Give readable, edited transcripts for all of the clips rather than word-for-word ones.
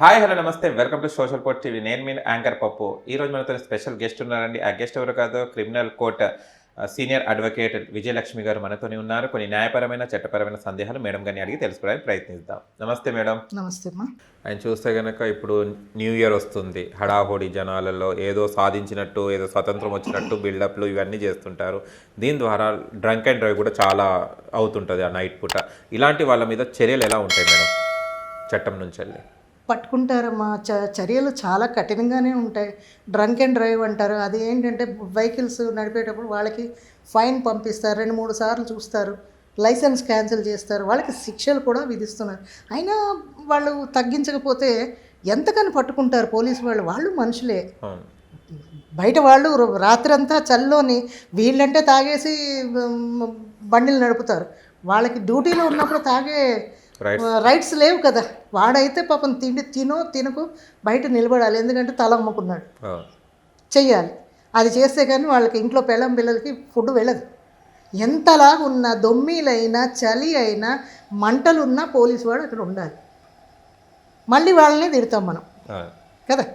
Hi hello నమస్తే welcome to social court TV. నేను మీ యాంకర్ పప్పు. ఈరోజు మనతో స్పెషల్ గెస్ట్ ఉన్నారండి. ఆ గెస్ట్ ఎవరు కాదు, criminal court senior advocate Vijayalakshmi గారు మనతోనే ఉన్నారు. కొన్ని న్యాయపరమైన చట్టపరమైన సందేహాలు మేడం గారిని అడిగి తెలుసుకోవడానికి ప్రయత్నిద్దాం. నమస్తే మేడం. నమస్తే అమ్మా. ఆయన చూస్తే కనుక ఇప్పుడు న్యూ ఇయర్ వస్తుంది, హడాహోడి జనాలలో ఏదో సాధించినట్టు, ఏదో స్వతంత్రం వచ్చినట్టు బిల్డప్లు ఇవన్నీ చేస్తుంటారు. దీని ద్వారా డ్రంక్ అండ్ డ్రైవ్ కూడా చాలా అవుతుంటుంది ఆ నైట్ పూట. ఇలాంటి వాళ్ళ మీద చర్యలు ఎలా ఉంటాయి మేడం చట్టం నుంచి వెళ్ళి? పట్టుకుంటారమ్మా. చర్యలు చాలా కఠినంగానే ఉంటాయి. డ్రంక్ అండ్ డ్రైవ్ అంటారు. అది ఏంటంటే వెహికల్స్ నడిపేటప్పుడు వాళ్ళకి ఫైన్ పంపిస్తారు, 2-3 సార్లు చూస్తారు, లైసెన్స్ క్యాన్సిల్ చేస్తారు, వాళ్ళకి శిక్షలు కూడా విధిస్తున్నారు. అయినా వాళ్ళు తగ్గించకపోతే ఎంతకని పట్టుకుంటారు పోలీసు వాళ్ళు. వాళ్ళు మనుషులే. బయట వాళ్ళు రాత్రంతా చల్లోని వీళ్ళంటే తాగేసి బండిలు నడుపుతారు. వాళ్ళకి డ్యూటీలో ఉన్నప్పుడు తాగే రైట్స్ లేవు కదా. వాడైతే పాపం తినకు బయట నిలబడాలి, ఎందుకంటే తల అమ్ముకున్నాడు, చెయ్యాలి. అది చేస్తే కానీ వాళ్ళకి ఇంట్లో పిల్లలకి ఫుడ్ వెళ్ళదు. ఎంతలాగా ఉన్నా, దొమ్మిలైనా చలి అయినా మంటలున్నా పోలీసు వాడు అక్కడ ఉండాలి. మళ్ళీ వాళ్ళనే తిడతాం మనం కదా.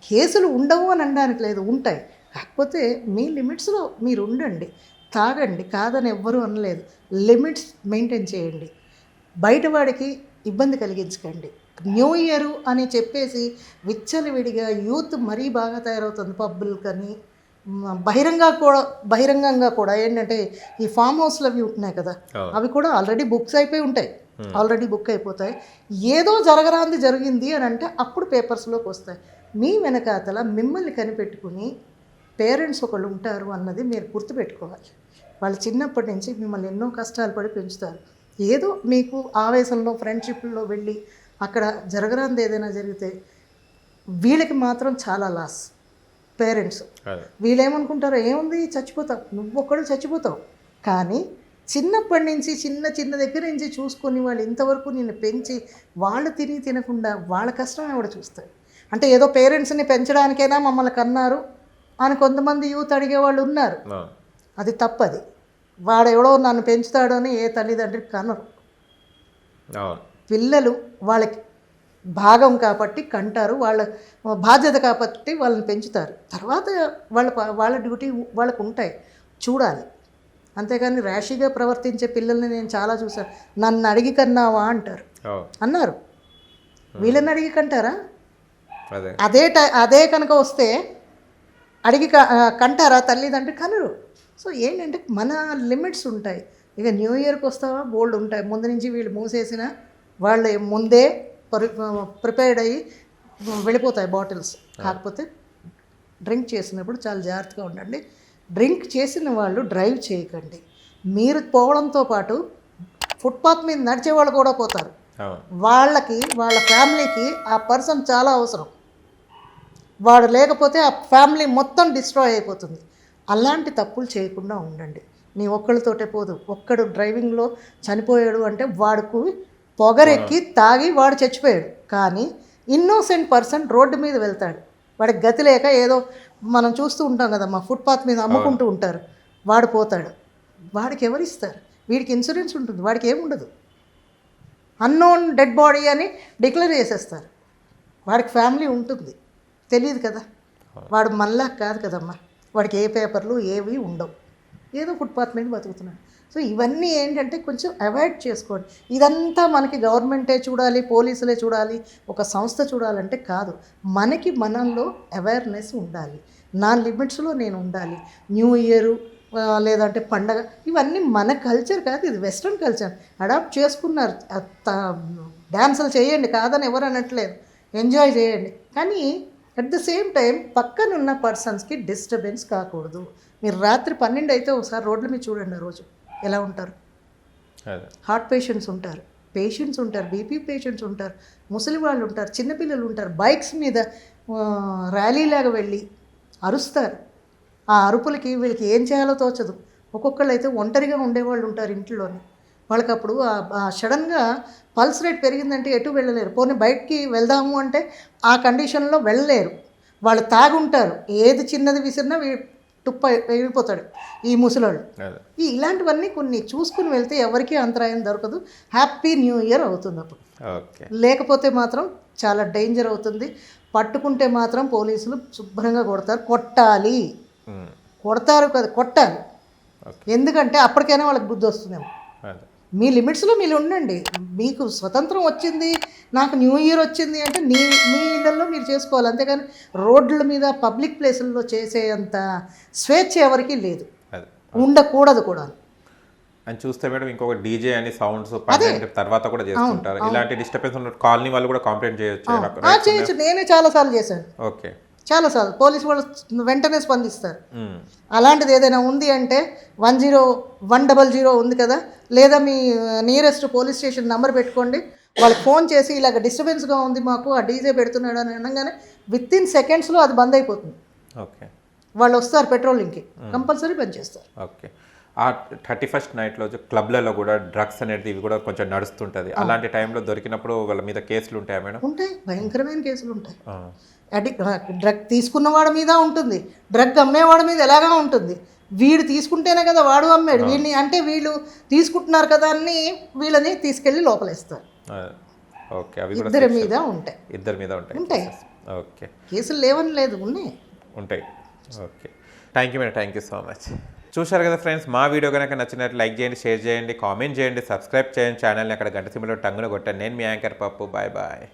కేసులు ఉండవు అని అనడానికి లేదు, ఉంటాయి. కాకపోతే మీ లిమిట్స్లో మీరు ఉండండి, తాగండి, కాదని ఎవ్వరూ అనలేదు. లిమిట్స్ మెయింటైన్ చేయండి, బయటవాడికి ఇబ్బంది కలిగించకండి. న్యూ ఇయర్ అని చెప్పేసి విచ్చలవిడిగా యూత్ మరీ బాగా తయారవుతుంది. పబ్బులు కానీ బహిరంగంగా కూడా ఏంటంటే ఈ ఫామ్ హౌస్లు అవి ఉంటున్నాయి కదా, అవి కూడా ఆల్రెడీ బుక్స్ అయిపోయి ఉంటాయి. ఆల్రెడీ బుక్ అయిపోతాయి. ఏదో జరగరాంది జరిగింది అని అంటే అప్పుడు పేపర్స్లోకి వస్తాయి. మీ వెనకాతల మిమ్మల్ని కనిపెట్టుకుని పేరెంట్స్ ఒకళ్ళు ఉంటారు అన్నది మీరు గుర్తుపెట్టుకోవాలి. వాళ్ళు చిన్నప్పటి నుంచి మిమ్మల్ని ఎన్నో కష్టాలు పడి పెంచుతారు. ఏదో మీకు ఆవేశంలో ఫ్రెండ్షిప్లో వెళ్ళి అక్కడ జరగరాంది ఏదైనా జరిగితే వీళ్ళకి మాత్రం చాలా లాస్. పేరెంట్స్ వీళ్ళేమనుకుంటారో, ఏముంది చచ్చిపోతావు, నువ్వొక్కడు చచ్చిపోతావు. కానీ చిన్నప్పటి నుంచి చిన్న దగ్గర నుంచి చూసుకొని వాళ్ళు ఇంతవరకు నిన్ను పెంచి వాళ్ళు తినకుండా వాళ్ళ కష్టం ఆవిడ చూస్తారు. అంటే ఏదో పేరెంట్స్ని పెంచడానికైనా మమ్మల్ని కన్నారు అని కొంతమంది యూత్ అడిగేవాళ్ళు ఉన్నారు. అది తప్పది. వాడెవడో నన్ను పెంచుతాడని ఏ తల్లిదండ్రికి కనరు. పిల్లలు వాళ్ళకి భాగం కాబట్టి కంటారు, వాళ్ళ బాధ్యత కాబట్టి వాళ్ళని పెంచుతారు. తర్వాత వాళ్ళ డ్యూటీ వాళ్ళకు ఉంటాయి, చూడాలి. అంతేగాని ర్యాషీగా ప్రవర్తించే పిల్లల్ని నేను చాలా చూశాను. నన్ను అడిగి కన్నావా అంటారు, అన్నారు. వీళ్ళని అడిగి కంటారా? అదే కనుక వస్తే అడిగి కంటారా తల్లిదండ్రి? కనరు. సో ఏంటంటే మన లిమిట్స్ ఉంటాయి. ఇక న్యూ ఇయర్కి వస్తావా బోల్డ్ ఉంటాయి. ముందు నుంచి వీళ్ళు మూసేసిన వాళ్ళు ముందే ప్రిపేర్డ్ అయ్యి వెళ్ళిపోతాయి బాటిల్స్. కాకపోతే డ్రింక్ చేసినప్పుడు చాలా జాగ్రత్తగా ఉండండి. డ్రింక్ చేసిన వాళ్ళు డ్రైవ్ చేయకండి. మీరు పోవడంతో పాటు ఫుట్పాత్ మీద నడిచే వాళ్ళు కూడా పోతారు. వాళ్ళకి వాళ్ళ ఫ్యామిలీకి ఆ పర్సన్ చాలా అవసరం. వాడు లేకపోతే ఆ ఫ్యామిలీ మొత్తం డిస్ట్రాయ్ అయిపోతుంది. అలాంటి తప్పులు చేయకుండా ఉండండి. నీ ఒక్కళ్ళతోటే పోదు. ఒక్కడు డ్రైవింగ్లో చనిపోయాడు అంటే వాడికి పొగరెక్కి తాగి వాడు చచ్చిపోయాడు. కానీ ఇన్నోసెంట్ పర్సన్ రోడ్డు మీద వెళ్తాడు, వాడికి గతి లేక ఏదో మనం చూస్తూ ఉంటాం కదా, మా ఫుట్పాత్ మీద అమ్ముకుంటూ ఉంటారు, వాడు పోతాడు. వాడికి ఎవరిస్తారు? వీడికి ఇన్సూరెన్స్ ఉంటుంది, వాడికి ఏముండదు. అన్నోన్ డెడ్ బాడీ అని డిక్లేర్ చేసేస్తారు. వాడికి ఫ్యామిలీ ఉంటుంది, తెలియదు కదా. వాడు మళ్ళా కాదు కదమ్మా, వాడికి ఏ పేపర్లు ఏవి ఉండవు, ఏదో ఫుట్పాత్ మీద బతుకుతున్నాడు. సో ఇవన్నీ ఏంటంటే కొంచెం అవాయిడ్ చేసుకోండి. ఇదంతా మనకి గవర్నమెంటే చూడాలి, పోలీసులే చూడాలి, ఒక సంస్థ చూడాలంటే కాదు. మనకి మనలో అవేర్నెస్ ఉండాలి. నా లిమిట్స్లో నేను ఉండాలి. న్యూ ఇయర్ లేదంటే పండగ ఇవన్నీ మన కల్చర్ కాదు, ఇది వెస్ట్రన్ కల్చర్. అడాప్ట్ చేసుకున్నారు. డ్యాన్సులు చేయండి, కాదని ఎవరు అనట్లేదు, ఎంజాయ్ చేయండి. కానీ అట్ ద సేమ్ టైం పక్కనున్న పర్సన్స్కి డిస్టర్బెన్స్ కాకూడదు. మీరు రాత్రి 12 అయితే ఒకసారి రోడ్ల మీద చూడండి, ఆ రోజు ఎలా ఉంటారు. హార్ట్ పేషెంట్స్ ఉంటారు, బీపీ పేషెంట్స్ ఉంటారు, ముసలి వాళ్ళు ఉంటారు, చిన్నపిల్లలు ఉంటారు. బైక్స్ మీద ర్యాలీలాగా వెళ్ళి అరుస్తారు. ఆ అరుపులకి వీళ్ళకి ఏం చేయాలో తోచదు. ఒక్కొక్కళ్ళు అయితే ఒంటరిగా ఉండేవాళ్ళు ఉంటారు ఇంట్లోని. వాళ్ళకి అప్పుడు సడన్గా పల్స్ రేట్ పెరిగిందంటే ఎటు వెళ్ళలేరు. పోనీ బయటికి వెళ్దాము అంటే ఆ కండిషన్లో వెళ్ళలేరు. వాళ్ళు తాగుంటారు, ఏది చిన్నది విసిరినా టుప్ప వెళ్ళిపోతాడు ఈ ముసలోళ్ళు. అదే ఇలాంటివన్నీ కొన్ని చూసుకుని వెళ్తే ఎవరికీ అంతరాయం దొరకదు. హ్యాపీ న్యూ ఇయర్ అవుతుంది అప్పుడు. ఓకే లేకపోతే మాత్రం చాలా డేంజర్ అవుతుంది. పట్టుకుంటే మాత్రం పోలీసులు శుభ్రంగా కొడతారు. కొట్టాలి, కొడతారు కదా, కొట్టాలి. ఎందుకంటే అప్పటికైనా వాళ్ళకి బుద్ధి వస్తుందేమో. అదే మీ లిమిట్స్లో మీరు ఉండండి. మీకు స్వతంత్రం వచ్చింది, నాకు న్యూ ఇయర్ వచ్చింది అంటే మీ ఇళ్ళల్లో మీరు చేసుకోవాలి. అంతేగాని రోడ్ల మీద పబ్లిక్ ప్లేసుల్లో చేసేంత స్వేచ్ఛ ఎవరికీ లేదు, అదే ఉండకూడదు కూడా. అని చూస్తే మేడం ఇంకొక డీజే అని సౌండ్స్ 12 తర్వాత కూడా చేస్తుంటారు. ఇలాంటి డిస్టర్బెన్స్ ఉన్న కాలనీ వాళ్ళు కూడా కంప్లైంట్ చేయొచ్చు. చేయొచ్చు. నేనే చాలాసార్లు చేశాను, ఓకే చాలాసార్లు. పోలీసు వాళ్ళు వెంటనే స్పందిస్తారు. అలాంటిది ఏదైనా ఉంది అంటే 100 ఉంది కదా, లేదా మీ నియరెస్ట్ పోలీస్ స్టేషన్ నెంబర్ పెట్టుకోండి. వాళ్ళకి ఫోన్ చేసి ఇలాగ డిస్టర్బెన్స్గా ఉంది మాకు, ఆ డీజే పెడుతున్నాడు అని అనగానే విత్ ఇన్ సెకండ్స్లో అది బంద్ అయిపోతుంది. ఓకే వాళ్ళు వస్తారు పెట్రోలింగ్కి, కంపల్సరీ బంద్ చేస్తారు. ఓకే. ఆ 31st నైట్లో క్లబ్లలో కూడా డ్రగ్స్ అనేది ఇవి కూడా కొంచెం నడుస్తుంటుంది. అలాంటి టైంలో దొరికినప్పుడు వాళ్ళ మీద కేసులు ఉంటాయా మేడం? ఉంటాయి, భయంకరమైన కేసులు ఉంటాయి. డ్రగ్ తీసుకున్న వాడి మీద ఉంటుంది, డ్రగ్ అమ్మేవాడి మీద ఎలాగా ఉంటుంది. వీడు తీసుకుంటేనే కదా వాడు అమ్మాడు, వీడిని అంటే వీళ్ళు తీసుకుంటున్నారు కదా అని వీళ్ళని తీసుకెళ్ళి లోపలేస్తారు. ఓకే. అవి కూడా ఇద్దరి మీద ఉంటాయి. ఇద్దరి మీద ఉంటాయి. ఓకే. కేసులు లేవని లేదు, ఉన్నాయి. ఉంటాయి. Okay. Thank you madam, thank you so much. చూశారు కదా ఫ్రెండ్స్, మా వీడియో కనుక నచ్చినట్లు లైక్ చేయండి, షేర్ చేయండి, కామెంట్ చేయండి, సబ్స్క్రైబ్ చేయండి ఛానల్ని. అక్కడ గంట సింబల్ టంగున కొట్టండి. నేను మీ యాంకర్ పప్పు. Bye bye.